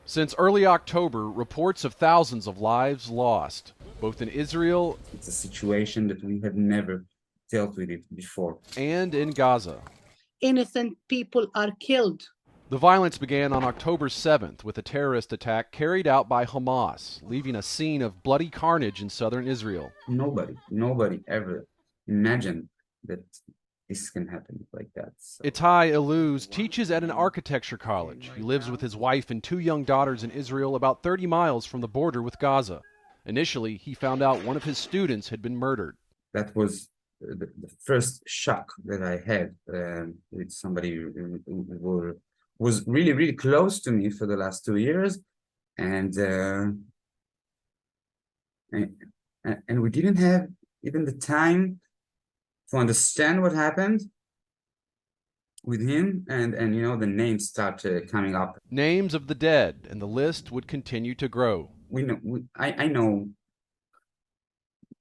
Since early October, reports of thousands of lives lost, both in Israel It's a situation that we have never dealt with it before. and in Gaza. Innocent people are killed. The violence began on October 7th with a terrorist attack carried out by Hamas, leaving a scene of bloody carnage in southern Israel. Nobody ever imagined that this can happen like that. So. Itai Iluz teaches at an architecture college. He lives with his wife and two young daughters in Israel about 30 miles from the border with Gaza. Initially, he found out one of his students had been murdered. That was the first shock that I had with somebody who was really, really close to me for the last 2 years. And we didn't have even the time to understand what happened with him, and you know, the names start coming up. Names of the dead, and the list would continue to grow. I know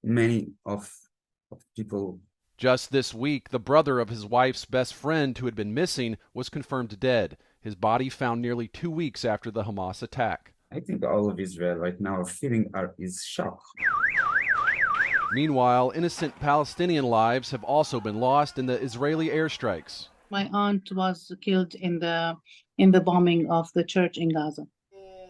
many of people. Just this week, the brother of his wife's best friend who had been missing was confirmed dead. His body found nearly 2 weeks after the Hamas attack. I think all of Israel right now are feeling is shock. Meanwhile, innocent Palestinian lives have also been lost in the Israeli airstrikes. My aunt was killed in the bombing of the church in Gaza.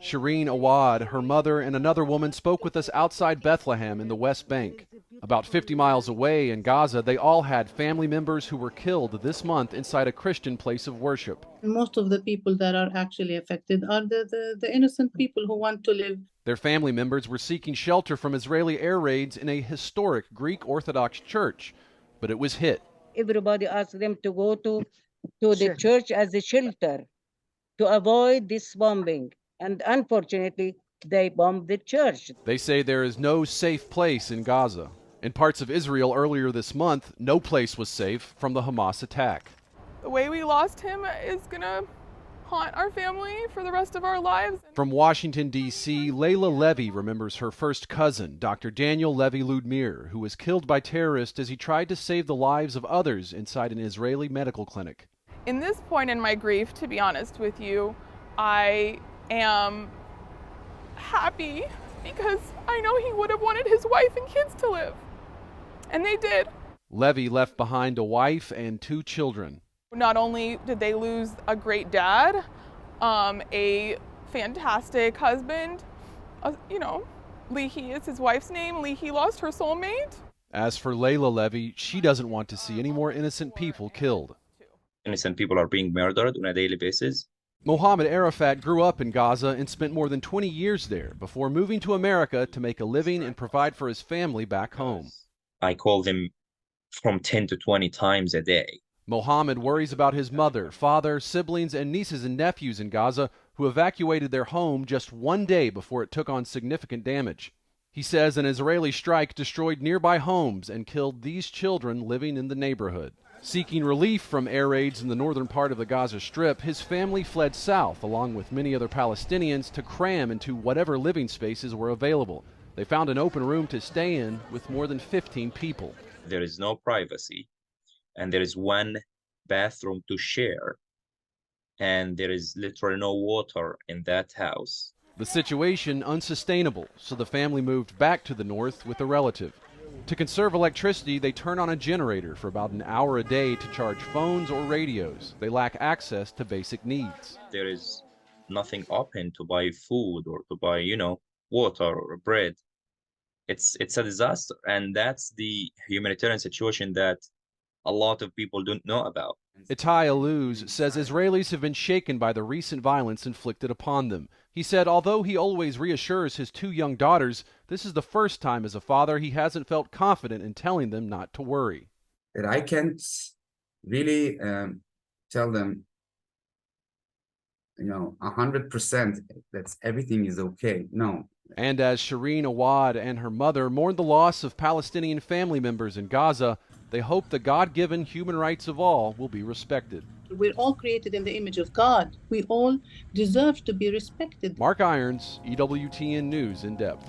Shireen Awad, her mother, and another woman spoke with us outside Bethlehem in the West Bank. About 50 miles away in Gaza, they all had family members who were killed this month inside a Christian place of worship. Most of the people that are actually affected are the innocent people who want to live. Their family members were seeking shelter from Israeli air raids in a historic Greek Orthodox church, but it was hit. Everybody asked them to go to the church as a shelter to avoid this bombing. And unfortunately, they bombed the church. They say there is no safe place in Gaza. In parts of Israel earlier this month, no place was safe from the Hamas attack. The way we lost him is going to haunt our family for the rest of our lives. From Washington, D.C., Layla Levy remembers her first cousin, Dr. Daniel Levy Ludmir, who was killed by terrorists as he tried to save the lives of others inside an Israeli medical clinic. In this point in my grief, to be honest with you, I am happy because I know he would have wanted his wife and kids to live. And they did. Levy left behind a wife and 2 children. Not only did they lose a great dad, a fantastic husband, Leahy is his wife's name. Leahy lost her soulmate. As for Layla Levy, she doesn't want to see any more innocent people killed. Innocent people are being murdered on a daily basis. Mohammed Arafat grew up in Gaza and spent more than 20 years there before moving to America to make a living and provide for his family back home. I call them from 10 to 20 times a day. Mohammed worries about his mother, father, siblings, and nieces and nephews in Gaza who evacuated their home just 1 day before it took on significant damage. He says an Israeli strike destroyed nearby homes and killed these children living in the neighborhood. Seeking relief from air raids in the northern part of the Gaza Strip, his family fled south along with many other Palestinians to cram into whatever living spaces were available. They found an open room to stay in with more than 15 people. There is no privacy, and there is one bathroom to share, and there is literally no water in that house. The situation unsustainable, so the family moved back to the north with a relative. To conserve electricity, they turn on a generator for about an hour a day to charge phones or radios. They lack access to basic needs. There is nothing open to buy food or to buy, water or bread. It's a disaster, and that's the humanitarian situation that a lot of people don't know about. Itai Iluz says Israelis have been shaken by the recent violence inflicted upon them. He said although he always reassures his 2 young daughters, this is the first time as a father he hasn't felt confident in telling them not to worry. That I can't really tell them, 100% that everything is okay. No. And as Shireen Awad and her mother mourn the loss of Palestinian family members in Gaza, they hope the God-given human rights of all will be respected. We're all created in the image of God. We all deserve to be respected. Mark Irons, EWTN News In Depth.